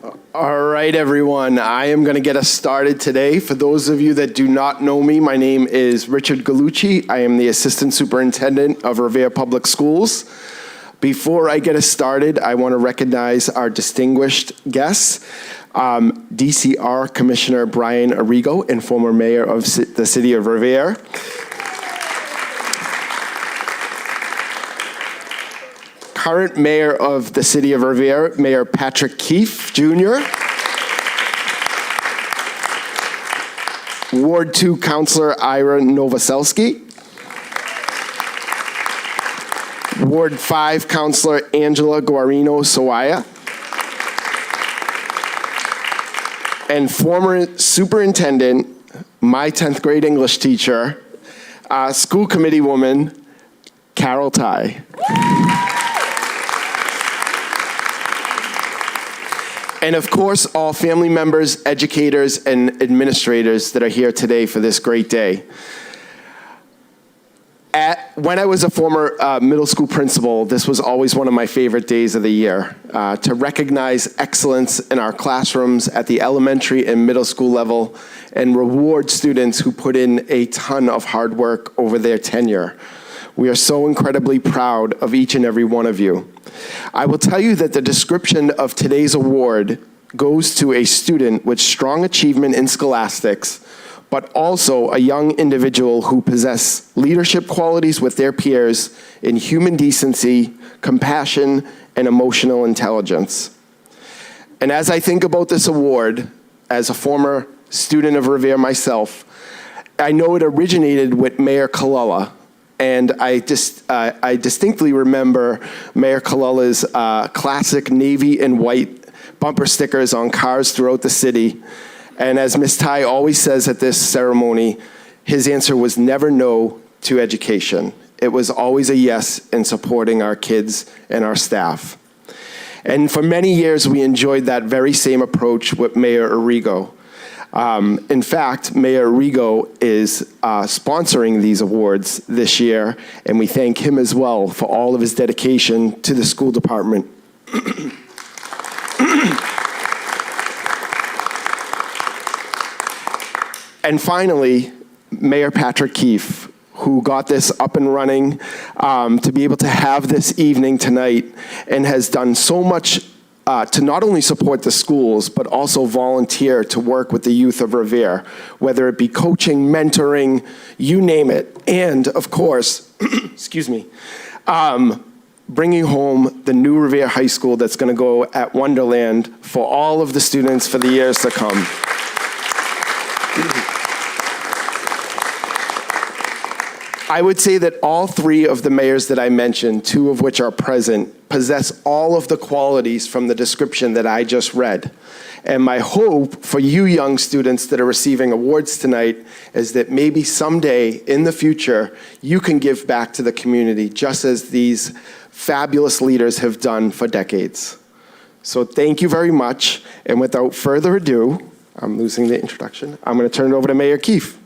All right, everyone. I am going to get us started today. For those of you that do not know me, my name is Richard Gallucci. I am the Assistant Superintendent of Revere Public Schools. Before I get us started, I want to recognize our distinguished guests, DCR Commissioner Brian Arrigo and former Mayor of the City of Revere. Current Mayor of the City of Revere, Mayor Patrick Keefe, Jr. Ward 2 Councilor Ira Novoselsky. Ward 5 Councilor Angela Guarino Sawaya. And former Superintendent, my 10th grade English teacher, school committee woman, Carol Ty. And of course, all family members, educators, and administrators that are here today for this great day. When I was a former middle school principal, this was always one of my favorite days of the year, to recognize excellence in our classrooms at the elementary and middle school level and reward students who put in a ton of hard work over their tenure. We are so incredibly proud of each and every one of you. I will tell you that the description of today's award goes to a student with strong achievement in scholastics, but also a young individual who possess leadership qualities with their peers in human decency, compassion, and emotional intelligence. And as I think about this award, as a former student of Revere myself, I know it originated with Mayor Colella. And I distinctly remember Mayor Colella's classic navy and white bumper stickers on cars throughout the city. And as Ms. Ty always says at this ceremony, his answer was never no to education. It was always a yes in supporting our kids and our staff. And for many years, we enjoyed that very same approach with Mayor Arrigo. In fact, Mayor Arrigo is sponsoring these awards this year, and we thank him as well for all of his dedication to the school department. And finally, Mayor Patrick Keefe, who got this up and running to be able to have this evening tonight and has done so much to not only support the schools, but also volunteer to work with the youth of Revere, whether it be coaching, mentoring, you name it. And of course, excuse me, bringing home the new Revere High School that's gonna go at Wonderland for all of the students for the years to come. I would say that all three of the mayors that I mentioned, two of which are present, possess all of the qualities from the description that I just read. And my hope for you young students that are receiving awards tonight is that maybe someday in the future, you can give back to the community just as these fabulous leaders have done for decades. So thank you very much. And without further ado, I'm losing the introduction. I'm going to turn it over to Mayor Keefe.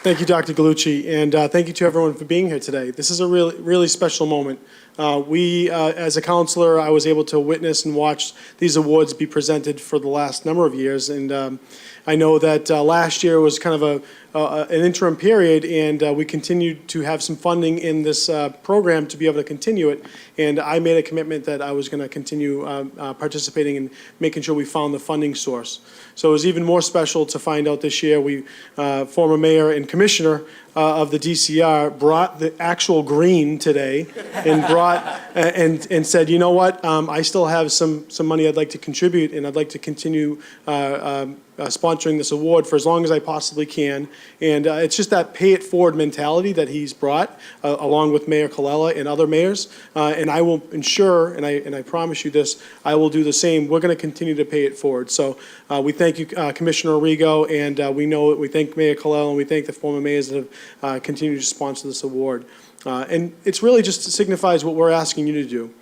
Thank you, Dr. Gallucci, and thank you to everyone for being here today. This is a really special moment. As a counselor, I was able to witness and watch these awards be presented for the last number of years, and I know that last year was kind of an interim period, and we continued to have some funding in this program to be able to continue it, and I made a commitment that I was going to continue participating in making sure we found the funding source. So it was even more special to find out this year former mayor and commissioner of the DCR brought the actual green today and brought and said, you know what, I still have some money I'd like to contribute, and I'd like to continue sponsoring this award for as long as I possibly can. And it's just that pay it forward mentality that he's brought, along with Mayor Colella and other mayors. And I will ensure, and I promise you this, I will do the same. We're going to continue to pay it forward. So we thank you, Commissioner Arrigo, and we thank Mayor Colella, and we thank the former mayors that have continued to sponsor this award. And it's really just signifies what we're asking you to do.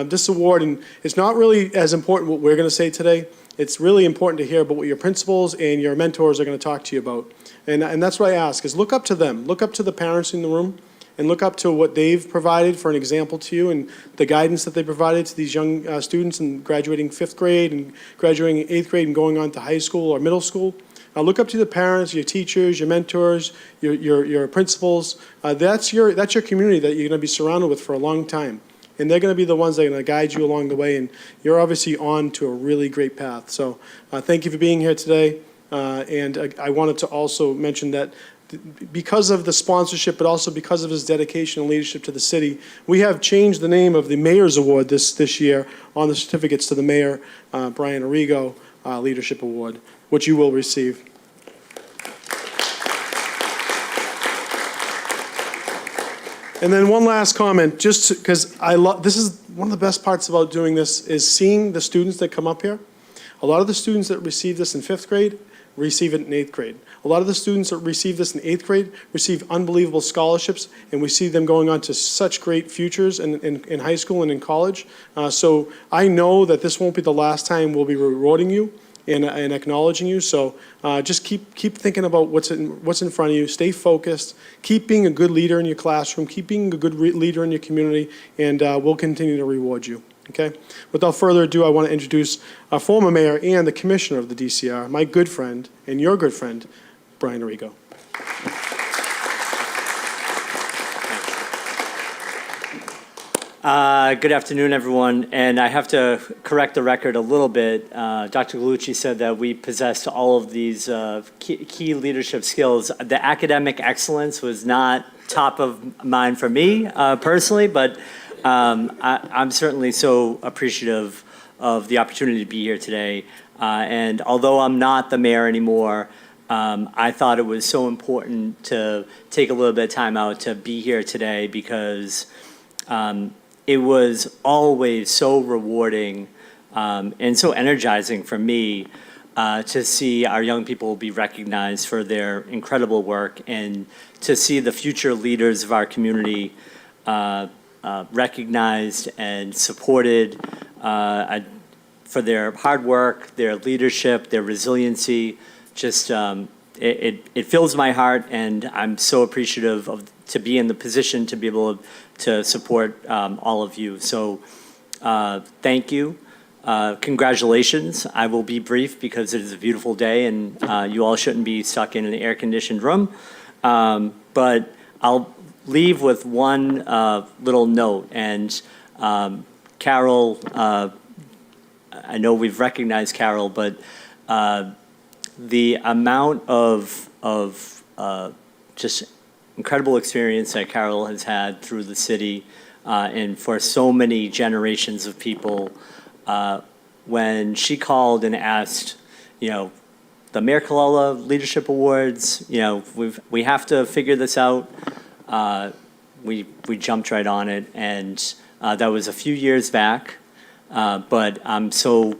This award, and it's not really as important what we're going to say today. It's really important to hear about what your principals and your mentors are going to talk to you about. And that's what I ask, is look up to them. Look up to the parents in the room and look up to what they've provided for an example to you and the guidance that they provided to these young students in graduating 5th grade and graduating 8th grade and going on to high school or middle school. Look up to the parents, your teachers, your mentors, your principals. That's your community that you're going to be surrounded with for a long time. And they're going to be the ones that are going to guide you along the way. And you're obviously on to a really great path. So thank you for being here today. And I wanted to also mention that because of the sponsorship, but also because of his dedication and leadership to the city, we have changed the name of the Mayor's Award this year on the certificates to the Mayor, Brian Arrigo Leadership Award, which you will receive. And then one last comment, just because this is one of the best parts about doing this is seeing the students that come up here. A lot of the students that receive this in 5th grade receive it in 8th grade. A lot of the students that receive this in 8th grade receive unbelievable scholarships, and we see them going on to such great futures in high school and in college. So I know that this won't be the last time we'll be rewarding you and acknowledging you. So just keep thinking about what's in front of you. Stay focused. Keep being a good leader in your classroom. Keep being a good leader in your community, and we'll continue to reward you. Okay? Without further ado, I want to introduce our former mayor and the commissioner of the DCR, my good friend and your good friend, Brian Arrigo. Good afternoon, everyone. And I have to correct the record a little bit. Dr. Gallucci said that we possessed all of these key leadership skills. The academic excellence was not top of mind for me personally, but I'm certainly so appreciative of the opportunity to be here today. And although I'm not the mayor anymore, I thought it was so important to take a little bit of time out to be here today because it was always so rewarding and so energizing for me to see our young people be recognized for their incredible work and to see the future leaders of our community recognized and supported for their hard work, their leadership, their resiliency. Just it fills my heart, and I'm so appreciative to be in the position to be able to support all of you. So thank you. Congratulations. I will be brief because it is a beautiful day and you all shouldn't be stuck in an air-conditioned room. But I'll leave with one little note. And Carol, I know we've recognized Carol, but the amount of just incredible experience that Carol has had through the city and for so many generations of people, when she called and asked, the Mayor Colella Leadership Awards, we have to figure this out. We jumped right on it, and that was a few years back, but I'm so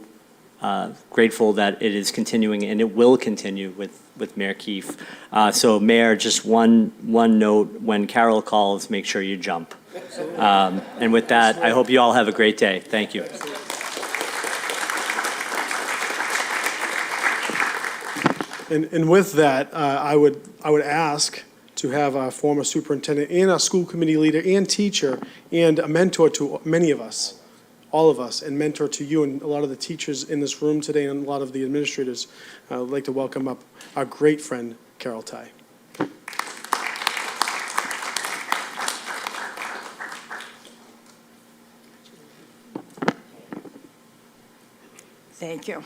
grateful that it is continuing, and it will continue with Mayor Keefe. So Mayor, just one note, when Carol calls, make sure you jump. And with that, I hope you all have a great day. Thank you. And with that, I would ask to have our former superintendent and our school committee leader and teacher and a mentor to many of us, all of us, and mentor to you and a lot of the teachers in this room today and a lot of the administrators. I would like to welcome up our great friend, Carol Tighe. Thank you.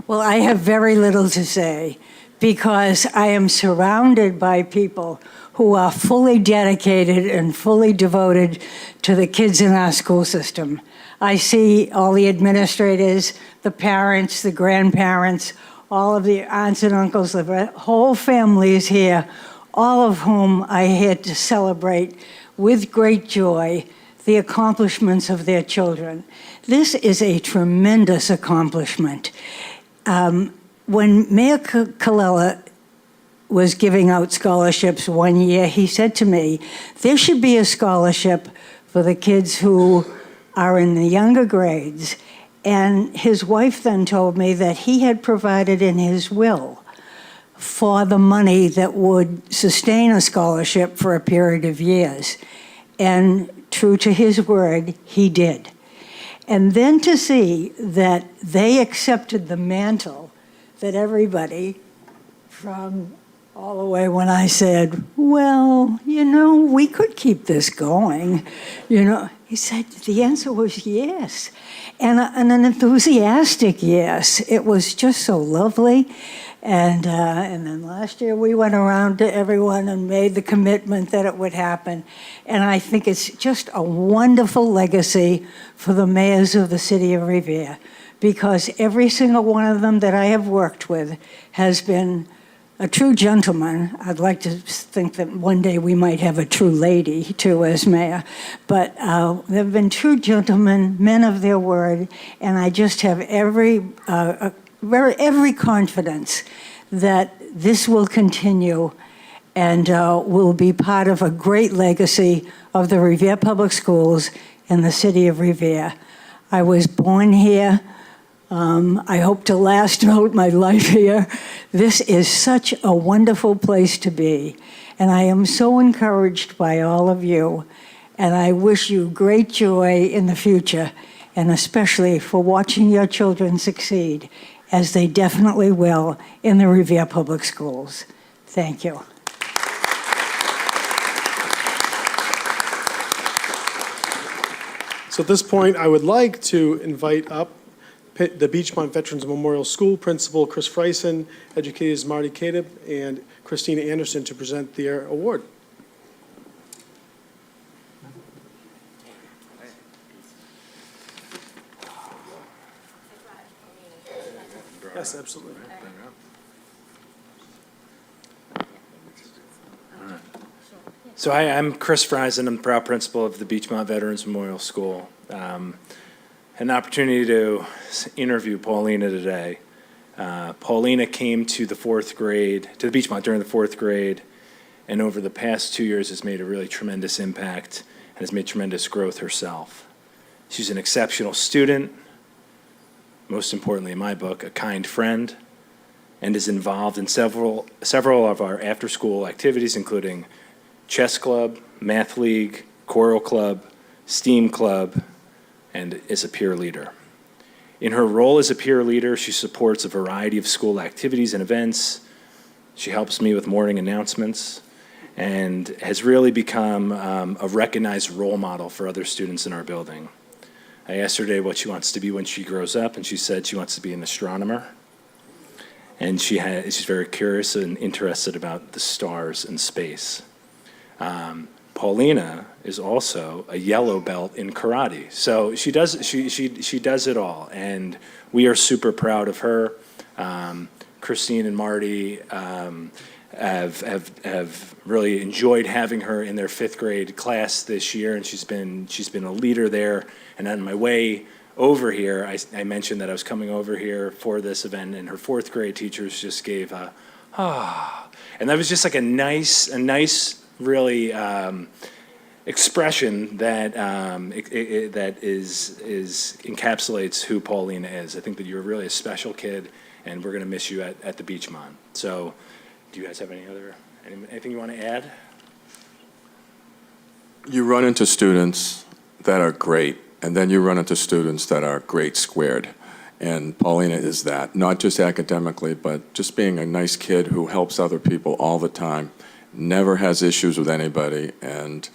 Well, I have very little to say because I am surrounded by people who are fully dedicated and fully devoted to the kids in our school system. I see all the administrators, the parents, the grandparents, all of the aunts and uncles, the whole family is here, all of whom I here to celebrate with great joy the accomplishments of their children. This is a tremendous accomplishment. When Mayor Colella was giving out scholarships one year, he said to me, there should be a scholarship for the kids who are in the younger grades. And his wife then told me that he had provided in his will for the money that would sustain a scholarship for a period of years. And true to his word, he did. And then to see that they accepted the mantle that everybody, from all the way when I said, well, we could keep this going, he said the answer was yes. And an enthusiastic yes. It was just so lovely. And then last year we went around to everyone and made the commitment that it would happen. And I think it's just a wonderful legacy for the mayors of the city of Revere, because every single one of them that I have worked with has been a true gentleman. I'd like to think that one day we might have a true lady too as mayor, but they've been true gentlemen, men of their word, and I just have every confidence that this will continue and will be part of a great legacy of the Revere Public Schools in the city of Revere. I was born here. I hope to last out my life here. This is such a wonderful place to be, and I am so encouraged by all of you, and I wish you great joy in the future, and especially for watching your children succeed, as they definitely will in the Revere Public Schools. Thank you. So at this point, I would like to invite up the Beachmont Veterans Memorial School Principal Chris Freisen, educators Marty Kadeb and Christina Anderson to present their award. Yes, absolutely. So hi, I'm Chris Freisen. I'm the proud principal of the Beachmont Veterans Memorial School. Had an opportunity to interview Paulina today. Paulina came to the Beachmont during the fourth grade, and over the past 2 years has made a really tremendous impact and has made tremendous growth herself. She's an exceptional student, most importantly in my book, a kind friend, and is involved in several of our after-school activities, including chess club, math league, choral club, STEAM club, and is a peer leader. In her role as a peer leader, she supports a variety of school activities and events. She helps me with morning announcements and has really become a recognized role model for other students in our building. I asked her today what she wants to be when she grows up, and she said she wants to be an astronomer. And she's very curious and interested about the stars and space. Paulina is also a yellow belt in karate, so she does it all, and we are super proud of her. Christine and Marty have really enjoyed having her in their fifth grade class this year, and she's been a leader there. And on my way over here, I mentioned that I was coming over here for this event, and her fourth grade teachers just gave a and that was just like a nice really expression that that encapsulates who Paulina is. I think that you're really a special kid, and we're going to miss you at the Beachmont. So, do you guys have anything you want to add? You run into students that are great, and then you run into students that are great squared. And Paulina is that, not just academically, but just being a nice kid who helps other people all the time, never has issues with anybody, and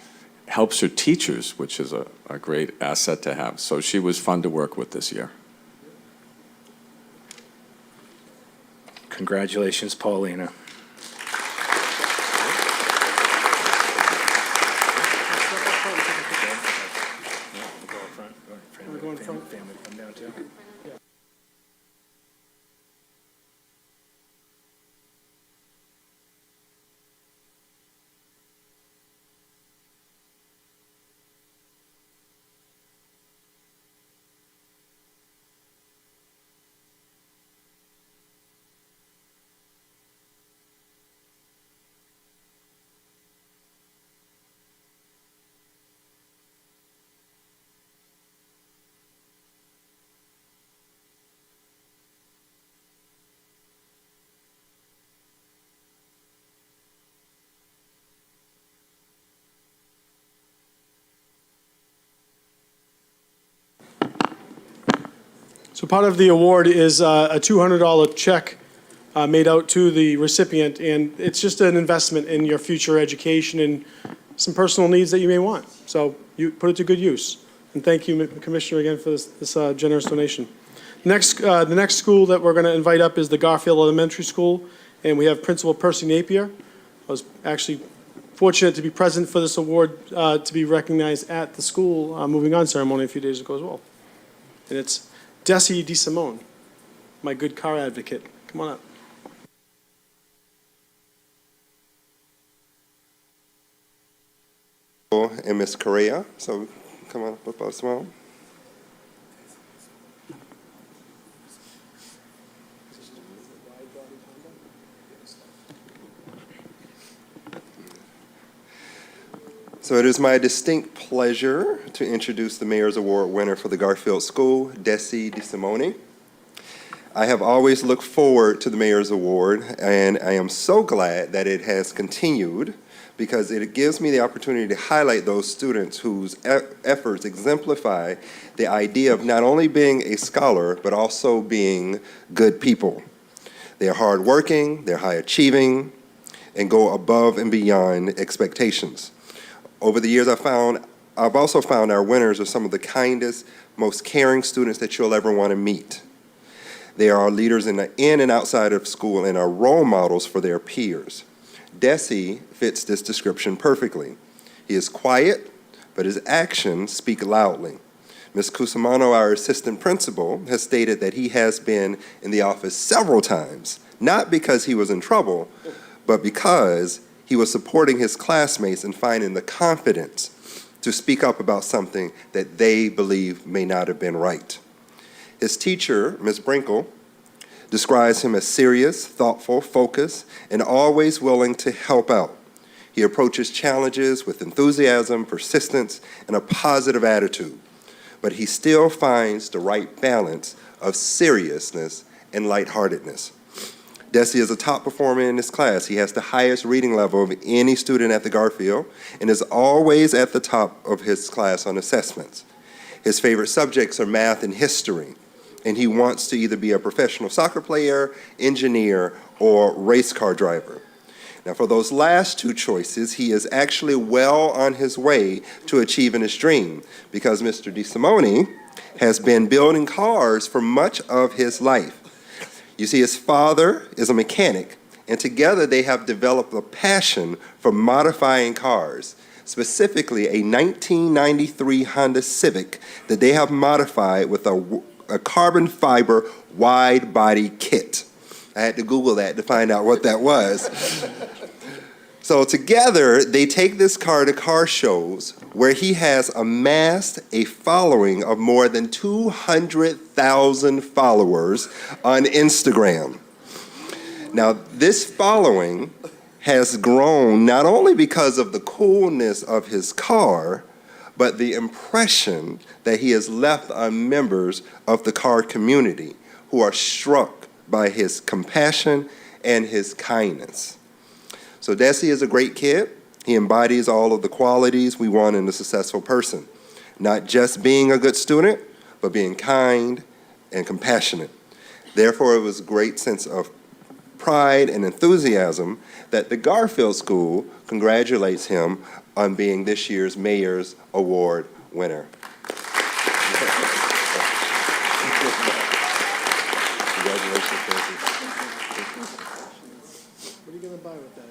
helps her teachers, which is a great asset to have. So she was fun to work with this year. Congratulations, Paulina. Go in front. Family come down too. So part of the award is a $200 check made out to the recipient, and it's just an investment in your future education and some personal needs that you may want. So you put it to good use. And thank you, Commissioner, again for this generous donation. The next school that we're going to invite up is the Garfield Elementary School, and we have Principal Percy Napier. I was actually fortunate to be present for this award to be recognized at the school moving on ceremony a few days ago as well. And it's Desi DeSimone, my good car advocate. Come on up. And Ms. Correa, so come on up as well. So it is my distinct pleasure to introduce the Mayor's Award winner for the Garfield School, Desi DeSimone. I have always looked forward to the Mayor's Award, and I am so glad that it has continued because it gives me the opportunity to highlight those students whose efforts exemplify the idea of not only being a scholar, but also being good people. They are hardworking, they're high achieving, and go above and beyond expectations. Over the years, I've also found our winners are some of the kindest, most caring students that you'll ever want to meet. They are leaders in and outside of school and are role models for their peers. Desi fits this description perfectly. He is quiet, but his actions speak loudly. Ms. Cusimano, our assistant principal, has stated that he has been in the office several times, not because he was in trouble, but because he was supporting his classmates and finding the confidence to speak up about something that they believe may not have been right. His teacher, Ms. Brinkle, describes him as serious, thoughtful, focused, and always willing to help out. He approaches challenges with enthusiasm, persistence, and a positive attitude, but he still finds the right balance of seriousness and lightheartedness. Desi is a top performer in his class. He has the highest reading level of any student at the Garfield and is always at the top of his class on assessments. His favorite subjects are math and history, and he wants to either be a professional soccer player, engineer, or race car driver. Now, for those last two choices, he is actually well on his way to achieving his dream because Mr. DeSimone has been building cars for much of his life. You see, his father is a mechanic, and together they have developed a passion for modifying cars, specifically a 1993 Honda Civic that they have modified with a carbon fiber wide body kit. I had to Google that to find out what that was. So together, they take this car to car shows where he has amassed a following of more than 200,000 followers on Instagram. Now, this following has grown not only because of the coolness of his car, but the impression that he has left on members of the car community who are struck by his compassion and his kindness. So Desi is a great kid. He embodies all of the qualities we want in a successful person. Not just being a good student, but being kind and compassionate. Therefore, it was a great sense of pride and enthusiasm that the Garfield School congratulates him on being this year's Mayor's Award winner. Congratulations, Desi. What are you going to buy with that?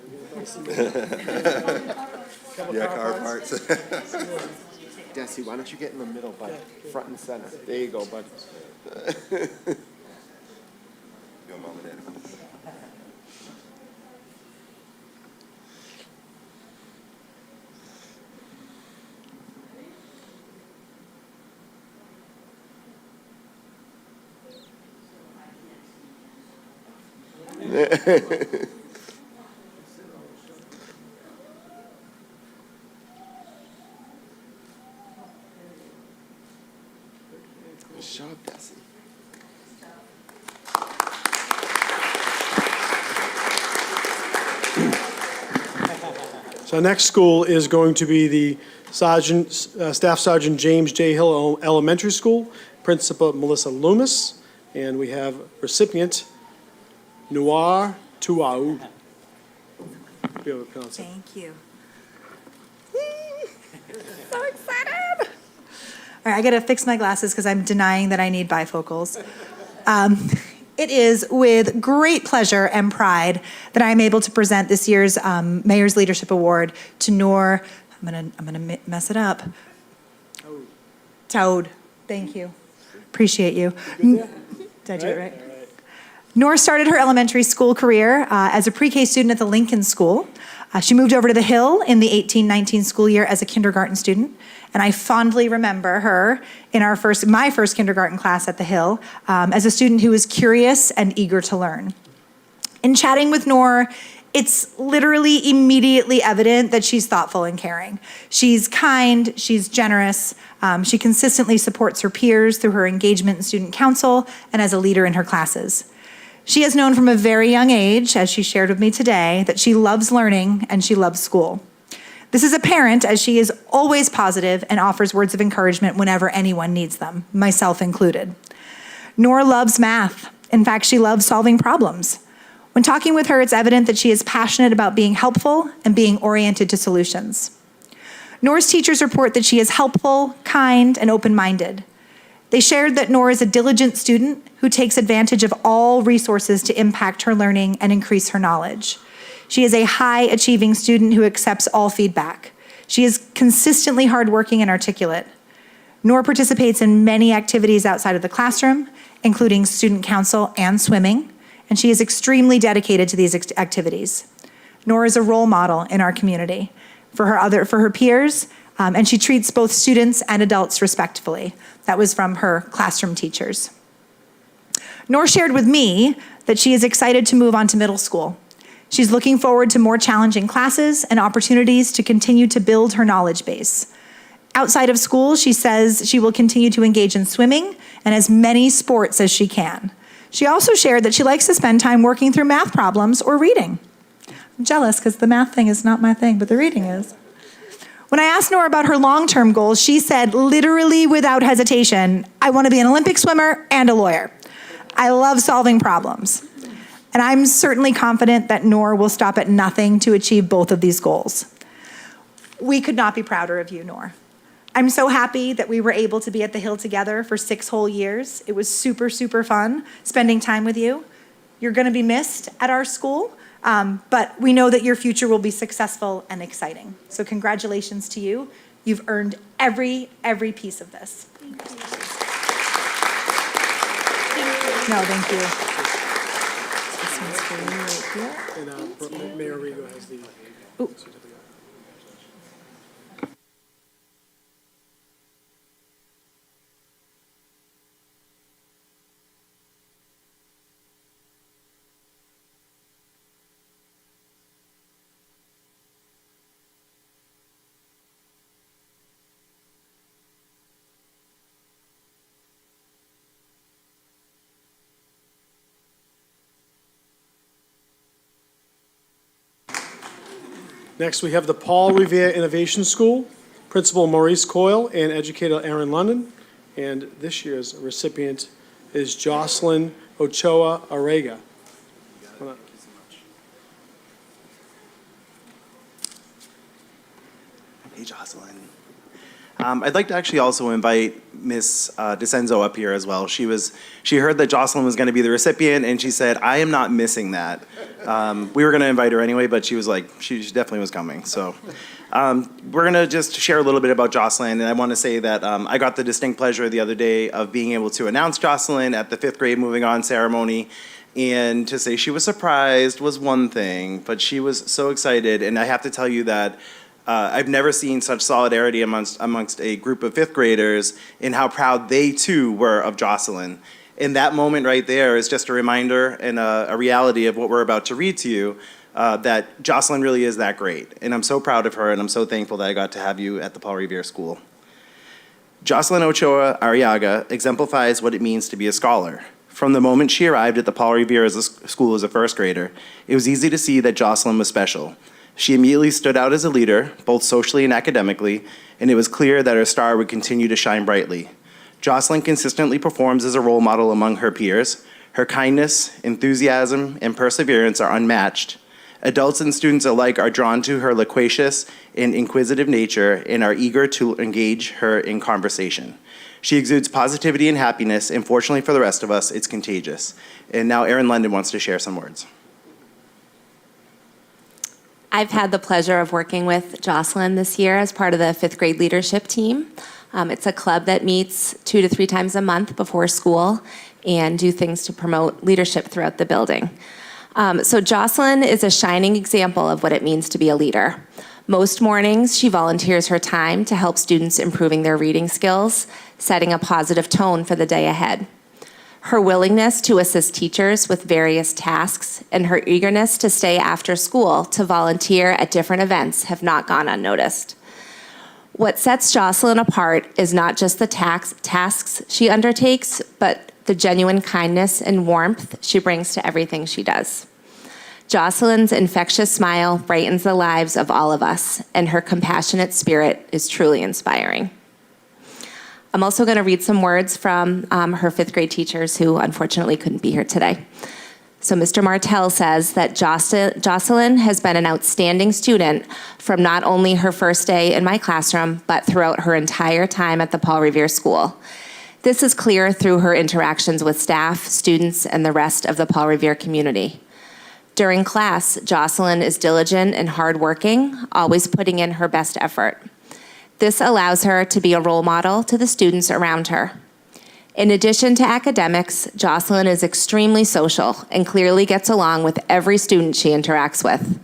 Yeah, car parts. Desi, why don't you get in the middle, bud? Front and center. There you go, bud. Go, Mom and Dad. Good job, Desi. So our next school is going to be the Staff Sergeant James J. Hill Elementary School, Principal Melissa Loomis. And we have recipient Noir Tuau. Be able to pronounce it. Thank you. So excited. All right, I got to fix my glasses because I'm denying that I need bifocals. It is with great pleasure and pride that I'm able to present this year's Mayor's Leadership Award to Noor. I'm gonna mess it up. Taoud. Thank you. Appreciate you. Did I do it right? Noor started her elementary school career as a pre-K student at the Lincoln School. She moved over to the Hill in the 18-19 school year as a kindergarten student, and I fondly remember her in my first kindergarten class at the Hill as a student who was curious and eager to learn. In chatting with Noor, it's literally immediately evident that she's thoughtful and caring. She's kind, she's generous, she consistently supports her peers through her engagement in student council and as a leader in her classes. She has known from a very young age, as she shared with me today, that she loves learning and she loves school. This is apparent as she is always positive and offers words of encouragement whenever anyone needs them, myself included. Noor loves math. In fact, she loves solving problems. When talking with her, it's evident that she is passionate about being helpful and being oriented to solutions. Noor's teachers report that she is helpful, kind, and open-minded. They shared that Noor is a diligent student who takes advantage of all resources to impact her learning and increase her knowledge. She is a high-achieving student who accepts all feedback. She is consistently hardworking and articulate. Noor participates in many activities outside of the classroom, including student council and swimming, and she is extremely dedicated to these activities. Noor is a role model in our community for her peers, and she treats both students and adults respectfully. That was from her classroom teachers. Noor shared with me that she is excited to move on to middle school. She's looking forward to more challenging classes and opportunities to continue to build her knowledge base. Outside of school, she says she will continue to engage in swimming and as many sports as she can. She also shared that she likes to spend time working through math problems or reading. I'm jealous because the math thing is not my thing, but the reading is. When I asked Noor about her long-term goals, she said, literally without hesitation, I want to be an Olympic swimmer and a lawyer. I love solving problems. And I'm certainly confident that Noor will stop at nothing to achieve both of these goals. We could not be prouder of you, Noor. I'm so happy that we were able to be at the Hill together for 6 whole years. It was super, super fun spending time with you. You're going to be missed at our school, but we know that your future will be successful and exciting. So congratulations to you. You've earned every piece of this. No, thank you. This one's for you right here. And Mayor Rigo has the certificate. Next, we have the Paul Revere Innovation School, Principal Maurice Coyle and Educator Aaron London. And this year's recipient is Jocelyn Ochoa Arega. Hey, Jocelyn. I'd like to actually also invite Miss DeCenzo up here as well. She heard that Jocelyn was going to be the recipient, and she said, "I am not missing that." We were going to invite her anyway, but she was like, she definitely was coming. So we're going to just share a little bit about Jocelyn, and I want to say that I got the distinct pleasure the other day of being able to announce Jocelyn at the 5th grade moving on ceremony. And to say she was surprised was one thing, but she was so excited, and I have to tell you that I've never seen such solidarity amongst a group of 5th graders in how proud they too were of Jocelyn. And that moment right there is just a reminder and a reality of what we're about to read to you, that Jocelyn really is that great. And I'm so proud of her, and I'm so thankful that I got to have you at the Paul Revere School. Jocelyn Ochoa Arriaga exemplifies what it means to be a scholar. From the moment she arrived at the Paul Revere School as a 1st grader, it was easy to see that Jocelyn was special. She immediately stood out as a leader, both socially and academically, and it was clear that her star would continue to shine brightly. Jocelyn consistently performs as a role model among her peers. Her kindness, enthusiasm, and perseverance are unmatched. Adults and students alike are drawn to her loquacious and inquisitive nature and are eager to engage her in conversation. She exudes positivity and happiness, and fortunately for the rest of us, it's contagious. And now Erin London wants to share some words. I've had the pleasure of working with Jocelyn this year as part of the fifth grade leadership team. It's a club that meets 2 to 3 times a month before school and do things to promote leadership throughout the building. So Jocelyn is a shining example of what it means to be a leader. Most mornings, she volunteers her time to help students improving their reading skills, setting a positive tone for the day ahead. Her willingness to assist teachers with various tasks and her eagerness to stay after school to volunteer at different events have not gone unnoticed. What sets Jocelyn apart is not just the tasks she undertakes, but the genuine kindness and warmth she brings to everything she does. Jocelyn's infectious smile brightens the lives of all of us, and her compassionate spirit is truly inspiring. I'm also going to read some words from her fifth grade teachers who unfortunately couldn't be here today. So Mr. Martell says that Jocelyn has been an outstanding student from not only her first day in my classroom, but throughout her entire time at the Paul Revere School. This is clear through her interactions with staff, students, and the rest of the Paul Revere community. During class, Jocelyn is diligent and hardworking, always putting in her best effort. This allows her to be a role model to the students around her. In addition to academics, Jocelyn is extremely social and clearly gets along with every student she interacts with.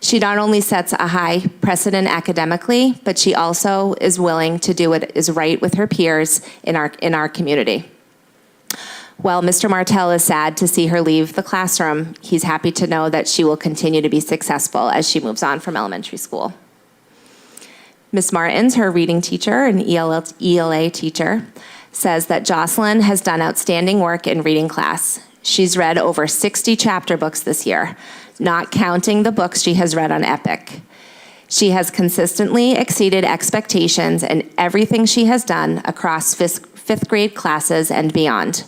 She not only sets a high precedent academically, but she also is willing to do what is right with her peers in our community. While Mr. Martell is sad to see her leave the classroom, he's happy to know that she will continue to be successful as she moves on from elementary school. Ms. Martins, her reading teacher and ELA teacher, says that Jocelyn has done outstanding work in reading class. She's read over 60 chapter books this year, not counting the books she has read on EPIC. She has consistently exceeded expectations in everything she has done across fifth grade classes and beyond.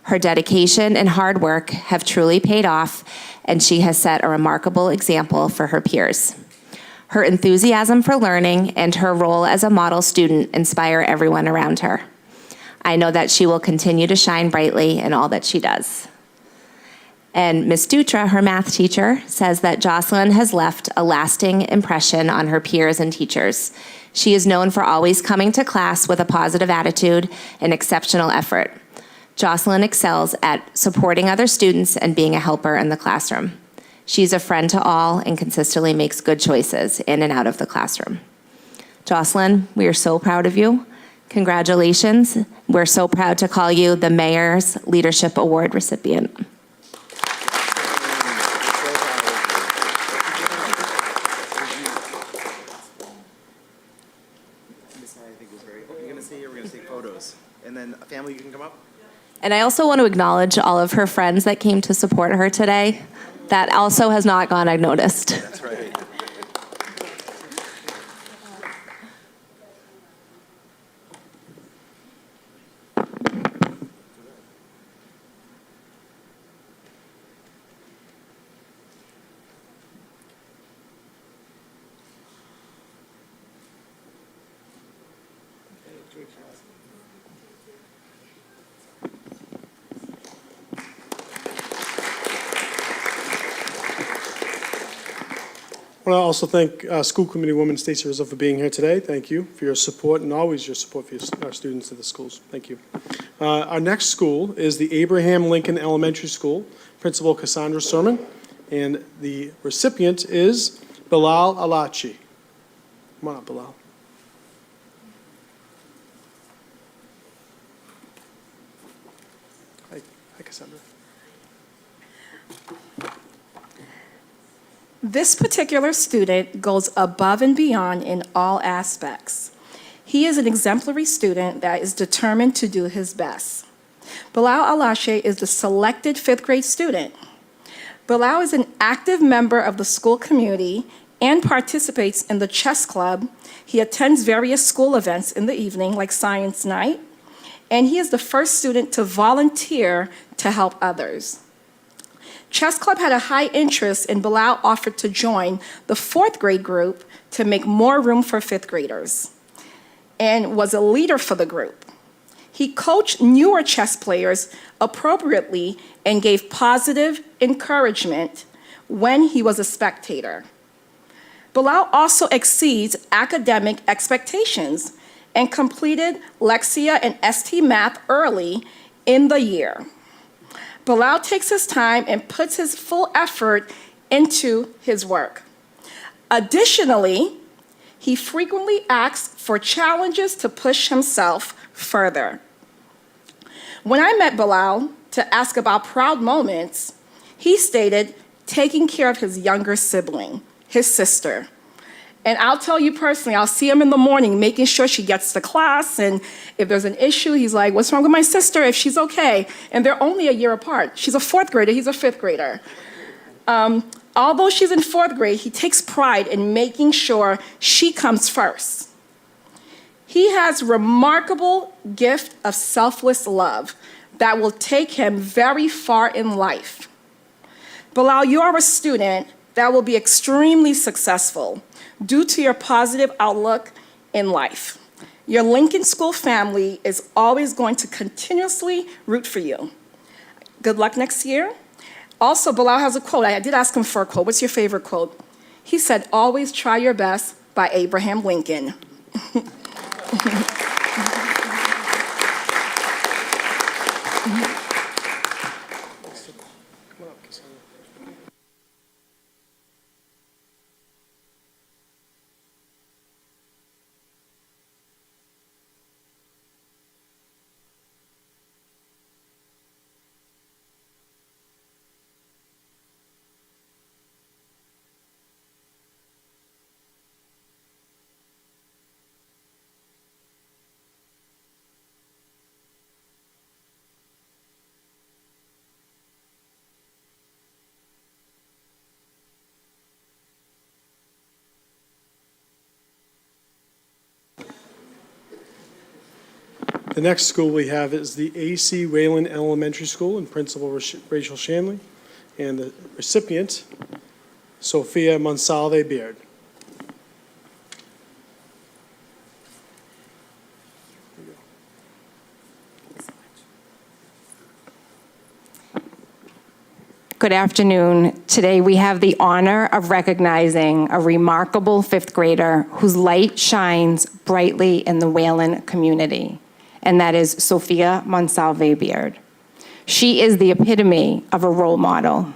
Her dedication and hard work have truly paid off, and she has set a remarkable example for her peers. Her enthusiasm for learning and her role as a model student inspire everyone around her. I know that she will continue to shine brightly in all that she does. And Ms. Dutra, her math teacher, says that Jocelyn has left a lasting impression on her peers and teachers. She is known for always coming to class with a positive attitude and exceptional effort. Jocelyn excels at supporting other students and being a helper in the classroom. She's a friend to all and consistently makes good choices in and out of the classroom. Jocelyn, we are so proud of you. Congratulations. We're so proud to call you the Mayor's Leadership Award recipient. You're going to stay here, we're going to take photos. And then family, you can come up. And I also want to acknowledge all of her friends that came to support her today. That also has not gone unnoticed. That's right. I want to also thank School Committee Woman Stacey Rizzo for being here today. Thank you for your support and always your support for our students at the schools. Thank you. Our next school is the Abraham Lincoln Elementary School, Principal Cassandra Sermon, and the recipient is Bilal Alachi. Come on up, Bilal. Hi, Cassandra. This particular student goes above and beyond in all aspects. He is an exemplary student that is determined to do his best. Bilal Alashe is the selected fifth grade student. Bilal is an active member of the school community and participates in the chess club. He attends various school events in the evening, like science night, and he is the first student to volunteer to help others. Chess Club had a high interest, and Bilal offered to join the 4th grade group to make more room for 5th graders, and was a leader for the group. He coached newer chess players appropriately and gave positive encouragement when he was a spectator. Bilal also exceeds academic expectations and completed Lexia and ST Math early in the year. Bilal takes his time and puts his full effort into his work. Additionally, he frequently asks for challenges to push himself further. When I met Bilal to ask about proud moments, he stated taking care of his younger sibling, his sister. And I'll tell you personally, I'll see him in the morning making sure she gets to class, and if there's an issue, he's like, what's wrong with my sister, if she's okay? And they're only a year apart. She's a 4th grader, he's a 5th grader. Although she's in 4th grade, he takes pride in making sure she comes first. He has remarkable gift of selfless love that will take him very far in life. Bilal, you are a student that will be extremely successful due to your positive outlook in life. Your Lincoln School family is always going to continuously root for you. Good luck next year. Also, Bilal has a quote. I did ask him for a quote. What's your favorite quote? He said, "Always try your best," by Abraham Lincoln. The next school we have is the A.C. Wayland Elementary School, and Principal Rachel Shanley, and the recipient, Sophia Monsalve Beard. Good afternoon. Today we have the honor of recognizing a remarkable 5th grader whose light shines brightly in the Wayland community, and that is Sophia Monsalve Beard. She is the epitome of a role model.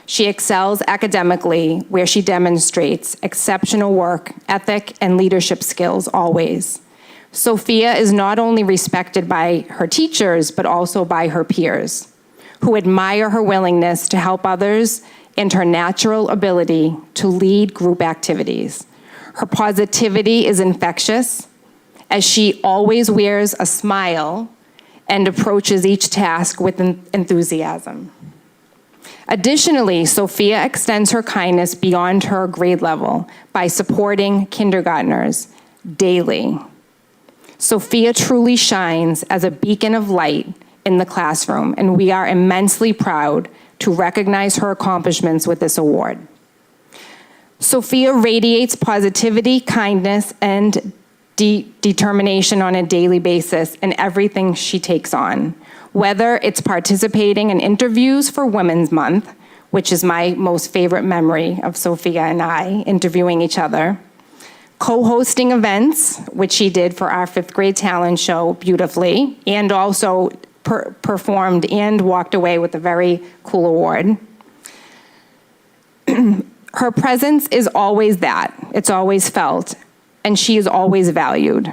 She excels academically, where she demonstrates exceptional work ethic and leadership skills always. Sophia is not only respected by her teachers, but also by her peers, who admire her willingness to help others and her natural ability to lead group activities. Her positivity is infectious, as she always wears a smile and approaches each task with enthusiasm. Additionally, Sophia extends her kindness beyond her grade level by supporting kindergartners daily. Sophia truly shines as a beacon of light in the classroom, and we are immensely proud to recognize her accomplishments with this award. Sophia radiates positivity, kindness, and determination on a daily basis in everything she takes on, whether it's participating in interviews for Women's Month, which is my most favorite memory of Sophia and I interviewing each other, co-hosting events, which she did for our 5th grade talent show beautifully, and also performed and walked away with a very cool award. Her presence is always that. It's always felt, and she is always valued.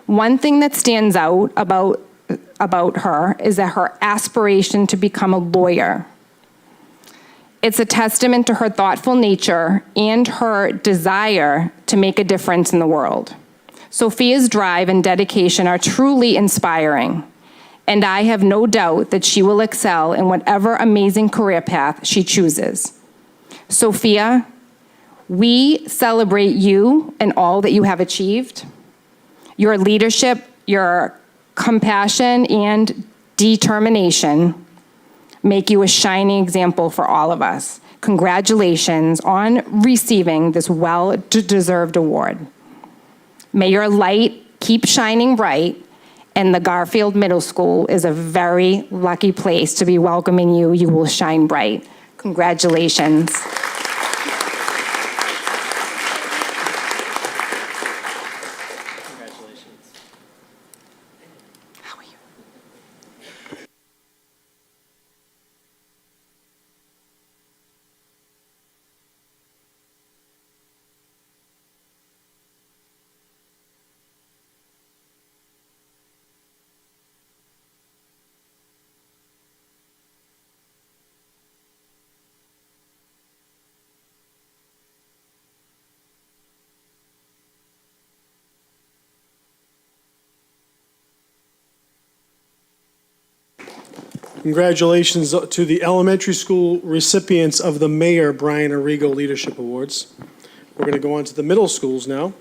One thing that stands out about her is that her aspiration to become a lawyer. It's a testament to her thoughtful nature and her desire to make a difference in the world. Sophia's drive and dedication are truly inspiring, and I have no doubt that she will excel in whatever amazing career path she chooses. Sophia, we celebrate you and all that you have achieved. Your leadership, your compassion, and determination make you a shining example for all of us. Congratulations on receiving this well-deserved award. May your light keep shining bright, and the Garfield Middle School is a very lucky place to be welcoming you. You will shine bright. Congratulations. Congratulations to the elementary school recipients of the Mayor Brian Arrigo Leadership Awards. We're going to go on to the middle schools now.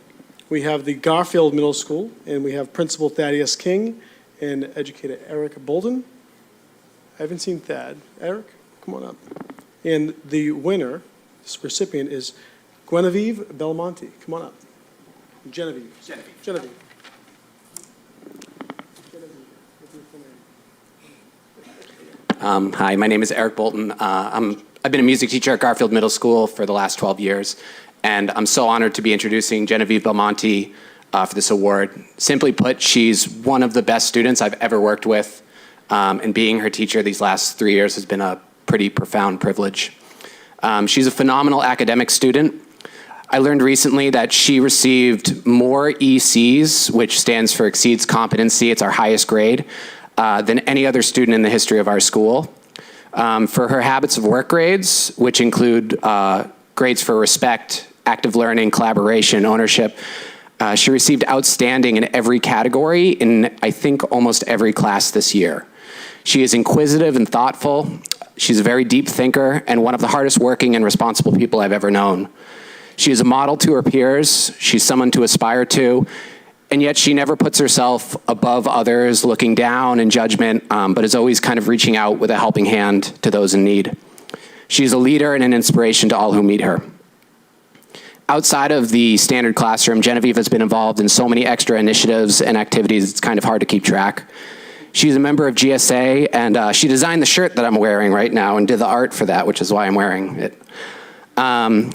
We have the Garfield Middle School, and we have Principal Thaddeus King and Educator Eric Bolden. I haven't seen Thad. Eric, come on up. And the winner, this recipient, is Guinevere Belmonte. Come on up. Genevieve. Genevieve. Hi, my name is Eric Bolton. I've been a music teacher at Garfield Middle School for the last 12 years, and I'm so honored to be introducing Genevieve Belmonte for this award. Simply put, she's one of the best students I've ever worked with, and being her teacher these last 3 years has been a pretty profound privilege. She's a phenomenal academic student. I learned recently that she received more ECs, which stands for Exceeds Competency, it's our highest grade, than any other student in the history of our school. For her habits of work grades, which include grades for respect, active learning, collaboration, ownership, she received outstanding in every category in, I think, almost every class this year. She is inquisitive and thoughtful. She's a very deep thinker and one of the hardest working and responsible people I've ever known. She is a model to her peers. She's someone to aspire to. And yet she never puts herself above others, looking down in judgment, but is always kind of reaching out with a helping hand to those in need. She's a leader and an inspiration to all who meet her. Outside of the standard classroom, Genevieve has been involved in so many extra initiatives and activities, it's kind of hard to keep track. She's a member of GSA, and she designed the shirt that I'm wearing right now and did the art for that, which is why I'm wearing it.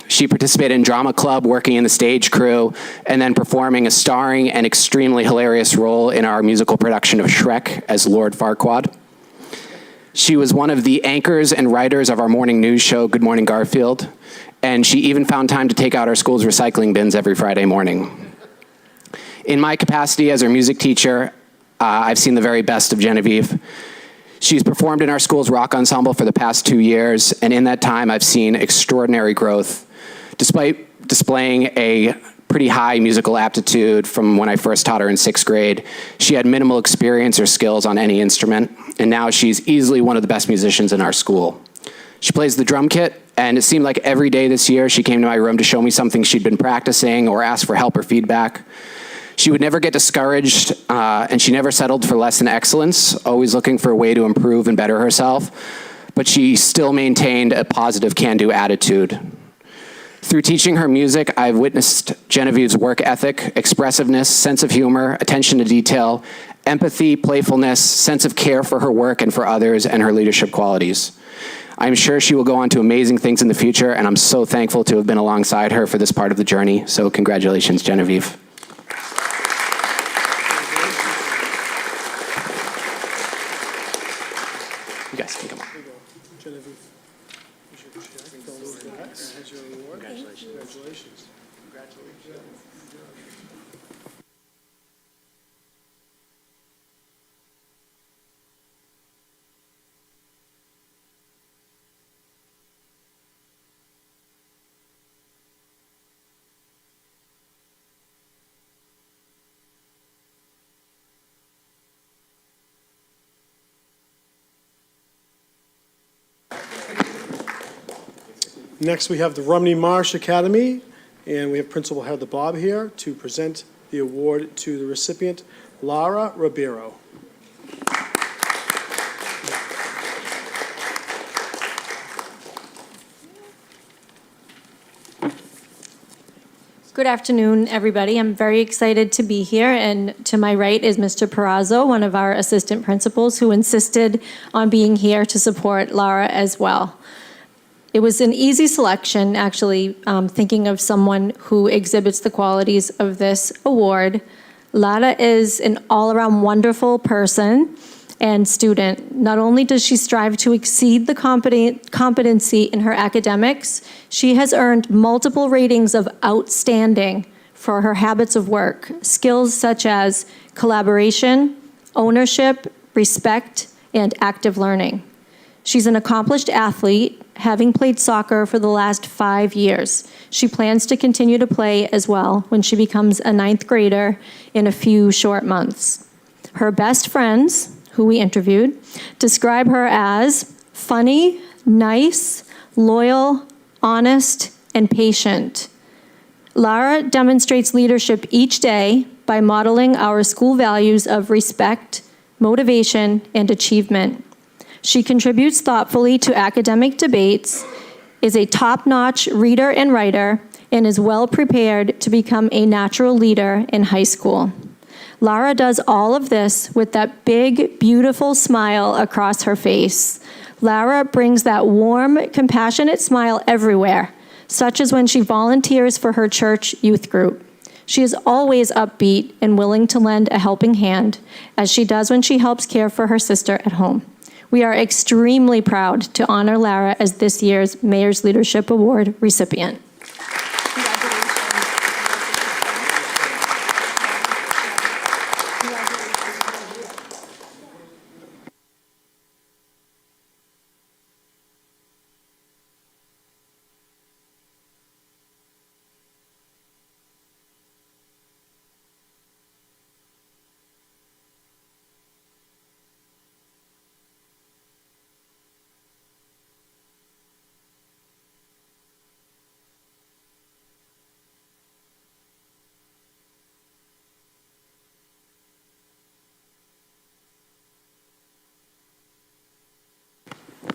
She participated in drama club, working in the stage crew, and then performing a starring and extremely hilarious role in our musical production of Shrek as Lord Farquaad. She was one of the anchors and writers of our morning news show, Good Morning Garfield, and she even found time to take out our school's recycling bins every Friday morning. In my capacity as her music teacher, I've seen the very best of Genevieve. She's performed in our school's rock ensemble for the past 2 years, and in that time, I've seen extraordinary growth. Despite displaying a pretty high musical aptitude from when I first taught her in 6th grade, she had minimal experience or skills on any instrument, and now she's easily one of the best musicians in our school. She plays the drum kit, and it seemed like every day this year, she came to my room to show me something she'd been practicing or ask for help or feedback. She would never get discouraged, and she never settled for less than excellence, always looking for a way to improve and better herself, but she still maintained a positive can-do attitude. Through teaching her music, I've witnessed Genevieve's work ethic, expressiveness, sense of humor, attention to detail, empathy, playfulness, sense of care for her work and for others, and her leadership qualities. I'm sure she will go on to amazing things in the future, and I'm so thankful to have been alongside her for this part of the journey, so congratulations, Genevieve. You guys can come on. Genevieve, here's your check. Don't lose that. Here's your award. Congratulations. Congratulations. Next, we have the Rumney Marsh Academy, and we have Principal Heather Bob here to present the award to the recipient, Lara Ribeiro. Good afternoon, everybody. I'm very excited to be here, and to my right is Mr. Perazzo, one of our assistant principals, who insisted on being here to support Lara as well. It was an easy selection, actually, thinking of someone who exhibits the qualities of this award. Lara is an all-around wonderful person and student. Not only does she strive to exceed the competency in her academics, she has earned multiple ratings of outstanding for her habits of work, skills such as collaboration, ownership, respect, and active learning. She's an accomplished athlete, having played soccer for the last 5 years. She plans to continue to play as well when she becomes a 9th grader in a few short months. Her best friends, who we interviewed, describe her as funny, nice, loyal, honest, and patient. Lara demonstrates leadership each day by modeling our school values of respect, motivation, and achievement. She contributes thoughtfully to academic debates, is a top-notch reader and writer, and is well prepared to become a natural leader in high school. Lara does all of this with that big, beautiful smile across her face. Lara brings that warm, compassionate smile everywhere, such as when she volunteers for her church youth group. She is always upbeat and willing to lend a helping hand, as she does when she helps care for her sister at home. We are extremely proud to honor Lara as this year's Mayor's Leadership Award recipient.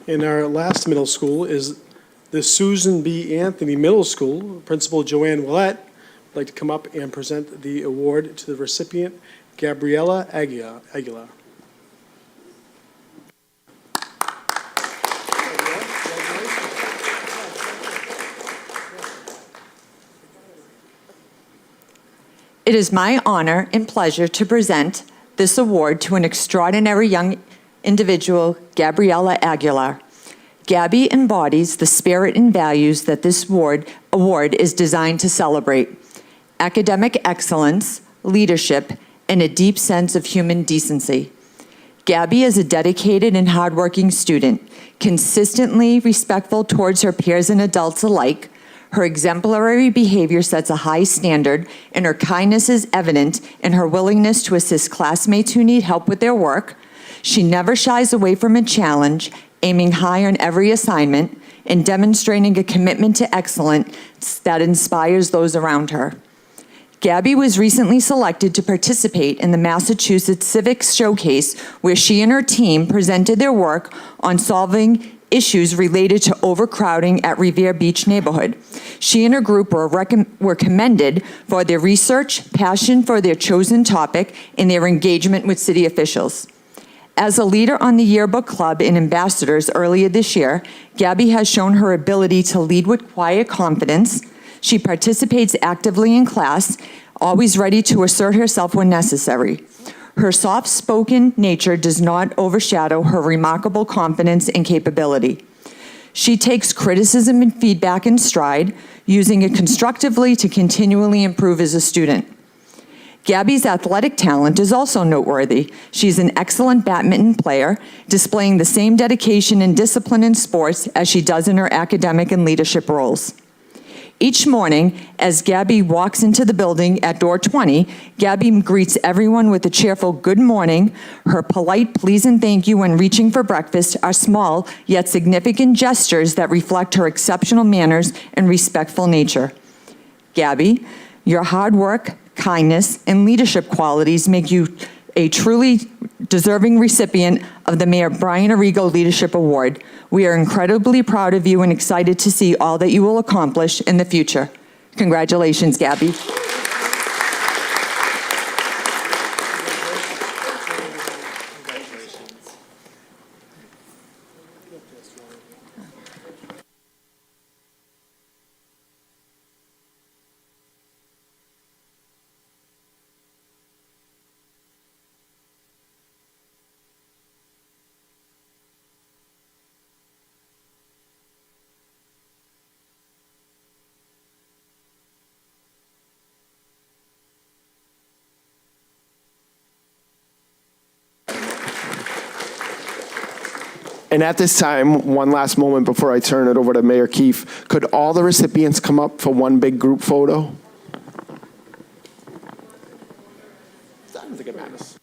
And our last middle school is the Susan B. Anthony Middle School. Principal Joanne Willett would like to come up and present the award to the recipient, Gabriela Aguilar. It is my honor and pleasure to present this award to an extraordinary young individual, Gabriela Aguilar. Gabby embodies the spirit and values that this award is designed to celebrate: academic excellence, leadership, and a deep sense of human decency. Gabby is a dedicated and hardworking student, consistently respectful towards her peers and adults alike. Her exemplary behavior sets a high standard, and her kindness is evident in her willingness to assist classmates who need help with their work. She never shies away from a challenge, aiming high on every assignment and demonstrating a commitment to excellence that inspires those around her. Gabby was recently selected to participate in the Massachusetts Civics Showcase, where she and her team presented their work on solving issues related to overcrowding at Revere Beach neighborhood. She and her group were commended for their research, passion for their chosen topic, and their engagement with city officials. As a leader on the yearbook club and ambassadors earlier this year, Gabby has shown her ability to lead with quiet confidence. She participates actively in class, always ready to assert herself when necessary. Her soft-spoken nature does not overshadow her remarkable confidence and capability. She takes criticism and feedback in stride, using it constructively to continually improve as a student. Gabby's athletic talent is also noteworthy. She's an excellent badminton player, displaying the same dedication and discipline in sports as she does in her academic and leadership roles. Each morning, as Gabby walks into the building at door 20, Gabby greets everyone with a cheerful good morning. Her polite please and thank you when reaching for breakfast are small yet significant gestures that reflect her exceptional manners and respectful nature. Gabby, your hard work, kindness, and leadership qualities make you a truly deserving recipient of the Mayor Brian Arrigo Leadership Award. We are incredibly proud of you and excited to see all that you will accomplish in the future. Congratulations, Gabby. And at this time, one last moment before I turn it over to Mayor Keefe, could all the recipients come up for one big group photo? I don't think it matters.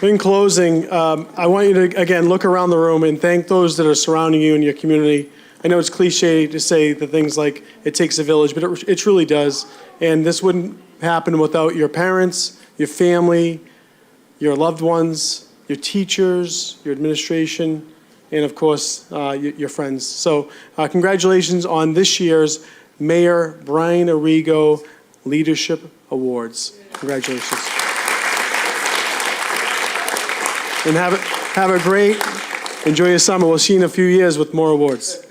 In closing, I want you to, again, look around the room and thank those that are surrounding you in your community. I know it's cliche to say the things like it takes a village, but it truly does. And this wouldn't happen without your parents, your family, your loved ones, your teachers, your administration, and of course, your friends. So congratulations on this year's Mayor Brian Arrigo Leadership Awards. Congratulations. And have a great, enjoy your summer. We'll see you in a few years with more awards.